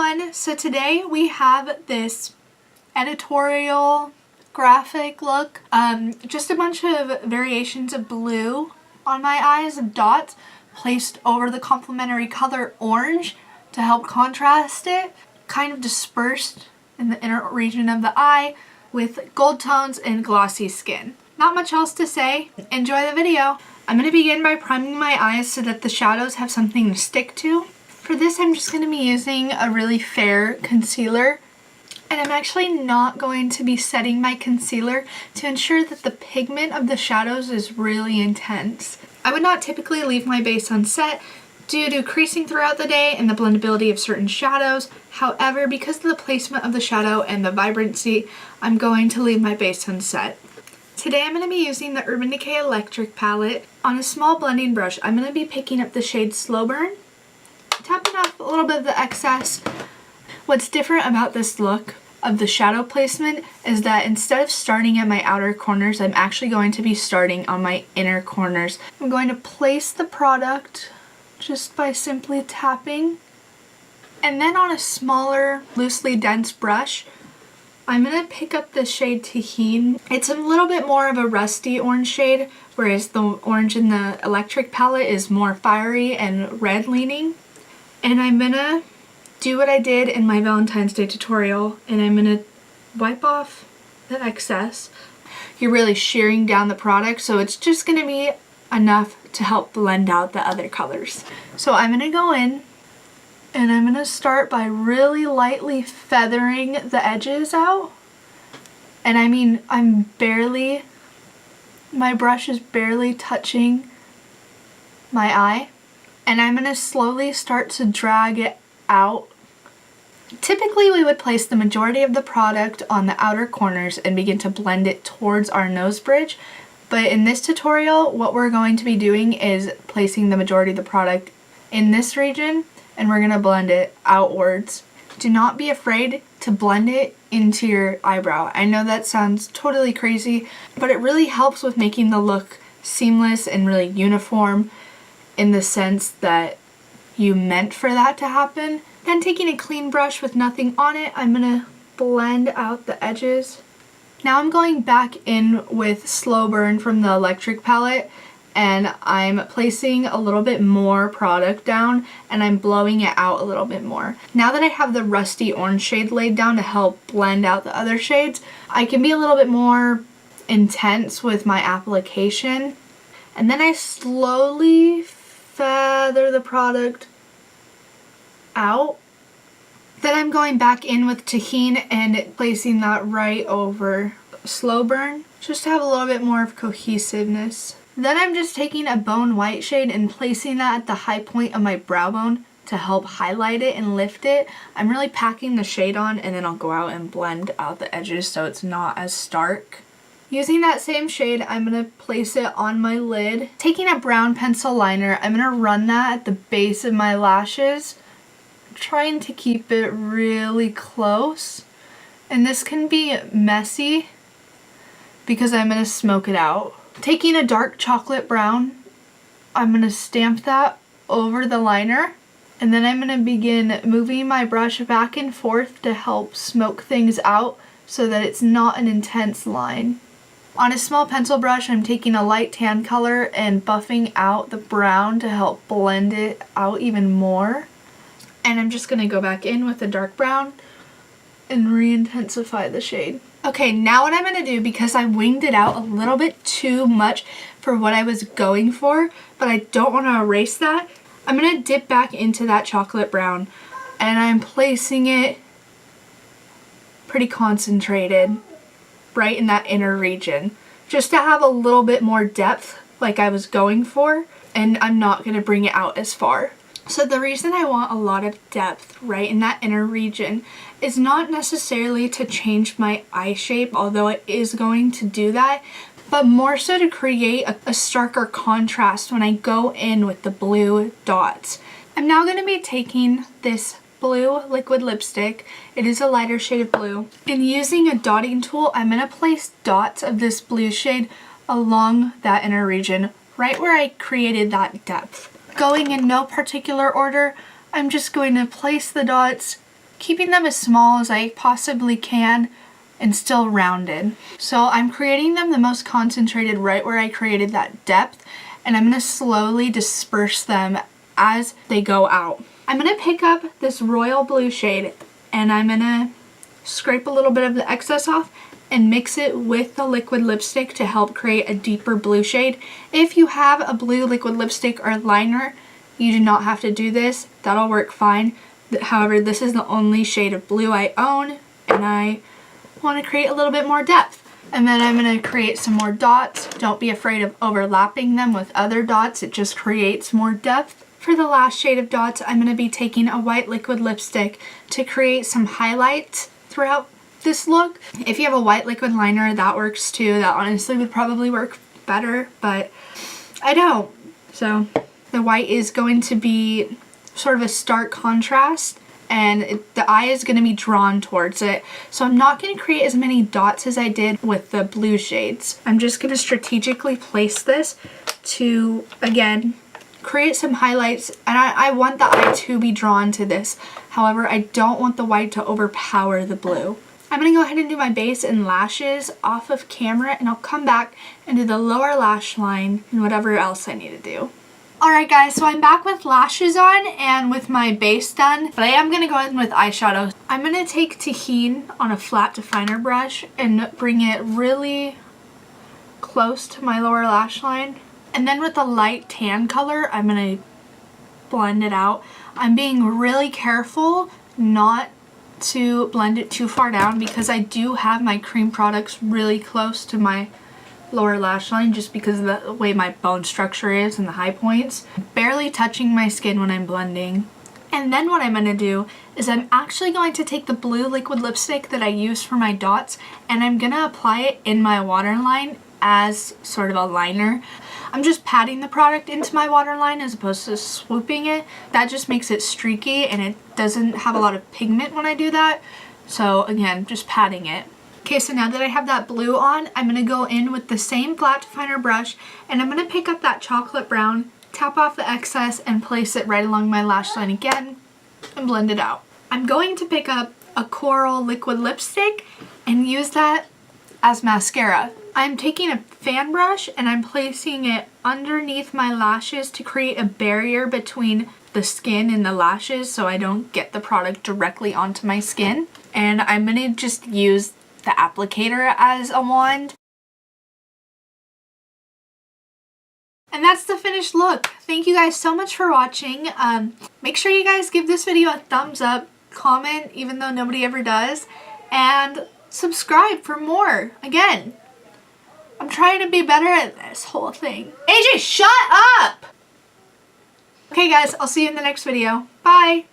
everyone! So today we have this editorial graphic look. Just a bunch of variations of blue on my eyes, dots placed over the complementary color orange to help contrast it, kind of dispersed in the inner region of the eye with gold tones and glossy skin. Not much else to say. Enjoy the video. I'm going to begin by priming my eyes so that the shadows have something to stick to. For this, I'm just going to be using a really fair concealer, and I'm actually not going to be setting my concealer to ensure that the pigment of the shadows is really intense. I would not typically leave my base unset due to creasing throughout the day and the blendability of certain shadows. However, because of the placement of the shadow and the vibrancy, I'm going to leave my base unset. Today I'm going to be using the Urban Decay Electric palette. On a small blending brush, I'm going to be picking up the shade Slow Burn, tapping off a little bit of the excess. What's different about this look of the shadow placement is that instead of starting at my outer corners, I'm actually going to be starting on my inner corners. I'm going to place the product just by simply tapping, and then on a smaller, loosely dense brush, I'm going to pick up the shade Tahine. It's a little bit more of a rusty orange shade, whereas the orange in the electric palette is more fiery and red leaning. And I'm going to do what I did in my Valentine's Day tutorial, and I'm going to wipe off the excess. You're really shearing down the product, so it's just going to be enough to help blend out the other colors. So I'm going to go in and I'm going to start by really lightly feathering the edges out. And I mean, my brush is barely touching my eye. And I'm going to slowly start to drag it out. Typically we would place the majority of the product on the outer corners and begin to blend it towards our nose bridge. But in this tutorial, what we're going to be doing is placing the majority of the product in this region, and we're going to blend it outwards. Do not be afraid to blend it into your eyebrow. I know that sounds totally crazy, but it really helps with making the look seamless and really uniform in the sense that you meant for that to happen. Then taking a clean brush with nothing on it, I'm going to blend out the edges. Now I'm going back in with Slow Burn from the electric palette, and I'm placing a little bit more product down and I'm blowing it out a little bit more. Now that I have the rusty orange shade laid down to help blend out the other shades, I can be a little bit more intense with my application. And then I slowly feather the product out. Then I'm going back in with Tahine and placing that right over Slow Burn, just to have a little bit more of cohesiveness. Then I'm just taking a bone white shade and placing that at the high point of my brow bone to help highlight it and lift it. I'm really packing the shade on, and then I'll go out and blend out the edges so it's not as stark. Using that same shade, I'm going to place it on my lid. Taking a brown pencil liner, I'm going to run that at the base of my lashes, trying to keep it really close. And this can be messy because I'm going to smoke it out. Taking a dark chocolate brown, I'm going to stamp that over the liner, and then I'm going to begin moving my brush back and forth to help smoke things out so that it's not an intense line. On a small pencil brush, I'm taking a light tan color and buffing out the brown to help blend it out even more. And I'm just going to go back in with the dark brown and re-intensify the shade. Okay, now what I'm going to do, because I winged it out a little bit too much for what I was going for, but I don't want to erase that, I'm going to dip back into that chocolate brown, and I'm placing it pretty concentrated right in that inner region, just to have a little bit more depth like I was going for, and I'm not going to bring it out as far. So the reason I want a lot of depth right in that inner region is not necessarily to change my eye shape, although it is going to do that, but more so to create a starker contrast when I go in with the blue dots. I'm now going to be taking this blue liquid lipstick, it is a lighter shade of blue, and using a dotting tool, I'm going to place dots of this blue shade along that inner region, right where I created that depth. Going in no particular order, I'm just going to place the dots keeping them as small as I possibly can and still rounded. So I'm creating them the most concentrated right where I created that depth, and I'm going to slowly disperse them as they go out. I'm going to pick up this royal blue shade and I'm going to scrape a little bit of the excess off and mix it with the liquid lipstick to help create a deeper blue shade. If you have a blue liquid lipstick or liner, you do not have to do this. That'll work fine. However, this is the only shade of blue I own, and I want to create a little bit more depth. And then I'm going to create some more dots. Don't be afraid of overlapping them with other dots. It just creates more depth. For the last shade of dots, I'm going to be taking a white liquid lipstick to create some highlights throughout this look. If you have a white liquid liner, that works too. That honestly would probably work better, but I don't. So the white is going to be sort of a stark contrast, and the eye is going to be drawn towards it. So I'm not going to create as many dots as I did with the blue shades. I'm just going to strategically place this to, again, create some highlights, and I want the eye to be drawn to this. However, I don't want the white to overpower the blue. I'm going to go ahead and do my base and lashes off of camera, and I'll come back and do the lower lash line and whatever else I need to do. Alright guys, so I'm back with lashes on and with my base done, but I am going to go in with eyeshadow. I'm going to take Tahine on a flat definer brush and bring it really close to my lower lash line. And then with a light tan color, I'm going to blend it out. I'm being really careful not to blend it too far down because I do have my cream products really close to my lower lash line just because of the way my bone structure is and the high points. Barely touching my skin when I'm blending. And then what I'm going to do is I'm actually going to take the blue liquid lipstick that I used for my dots and I'm going to apply it in my waterline as sort of a liner. I'm just patting the product into my waterline as opposed to swooping it. That just makes it streaky and it doesn't have a lot of pigment when I do that. So again, just patting it. Okay, so now that I have that blue on, I'm going to go in with the same flat definer brush and I'm going to pick up that chocolate brown, tap off the excess and place it right along my lash line again and blend it out. I'm going to pick up a coral liquid lipstick and use that as mascara. I'm taking a fan brush and I'm placing it underneath my lashes to create a barrier between the skin and the lashes so I don't get the product directly onto my skin. And I'm going to just use the applicator as a wand. And that's the finished look. Thank you guys so much for watching. Make sure you guys give this video a thumbs up, comment even though nobody ever does, and subscribe for more. Again, I'm trying to be better at this whole thing. AJ, shut up! Okay guys, I'll see you in the next video. Bye!